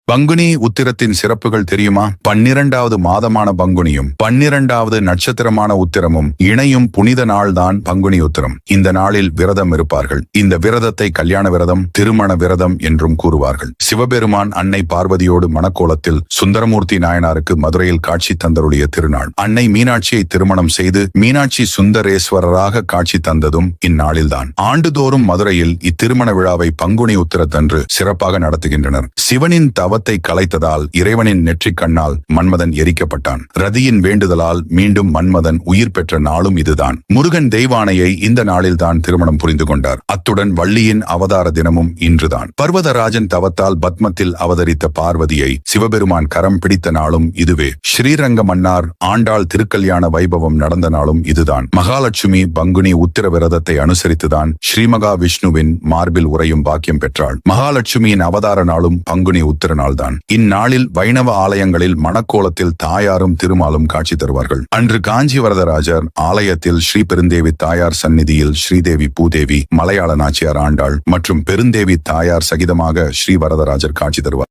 பங்குனி உத்திரத்தின் சிறப்புகள் தெரியுமா? 12வது மாதமான பங்குனியும் 12வது நட்சத்திரமான உத்திரமும் இணையும் புனித நாள்தான் பங்குனி உத்திரம். இந்த நாளில் விரதம் இருப்பார்கள். இந்த விரதத்தை கல்யாண விரதம், திருமண விரதம் என்றும் கூறுவார்கள். சிவபெருமான் அன்னை பார்வதியோடு மணக்கோலத்தில் சுந்தரமூர்த்தி நாயனாருக்கு மதுரையில் காட்சி தந்தருடைய திருநாள். அன்னை மீனாட்சியை திருமணம் செய்து மீனாட்சி சுந்தரேஸ்வரராக காட்சி தந்ததும் இந்நாளில்தான். ஆண்டுதோறும் மதுரையில் இத்திருமண விழாவை பங்குனி உத்திரத்தன்று சிறப்பாக நடத்துகின்றனர். சிவனின் தவத்தை கலைத்ததால் இறைவனின் நெற்றிக் கண்ணால் மன்மதன் எரிக்கப்பட்டான். ரதியின் வேண்டுதலால் மீண்டும் மன்மதன் உயிர் பெற்ற நாளும் இதுதான். முருகன் தெய்வானையை இந்த நாளில்தான் திருமணம் புரிந்து கொண்டார். அத்துடன் வள்ளியின் அவதார தினமும் இன்றுதான். பர்வதராஜன் தவத்தால் பத்மத்தில் அவதரித்த பார்வதியை சிவபெருமான் கரம் பிடித்த நாளும் இதுவே. ஸ்ரீரங்க மன்னார் ஆண்டாள் திருக்கல்யாண வைபவம் நடந்த நாளும் இதுதான். மகாலட்சுமி பங்குனி உத்திர விரதத்தை அனுசரித்துதான் ஸ்ரீமகா விஷ்ணுவின் மார்பில் உறையும் பாக்கியம் பெற்றாள். மகாலட்சுமியின் அவதார நாளும் பங்குனி உத்திர நாள்தான். இந்நாளில் வைணவ ஆலயங்களில் மணக்கோலத்தில் தாயாரும் திருமாலும் காட்சி தருவார்கள். அன்று காஞ்சி வரதராஜர் ஆலயத்தில் ஸ்ரீ பெருந்தேவி தாயார் சந்நிதியில் ஸ்ரீதேவி பூதேவி, மலையாள நாச்சியார் ஆண்டாள் மற்றும் பெருந்தேவி தாயார் சகிதமாக ஸ்ரீ வரதராஜர் காட்சி தருவார்.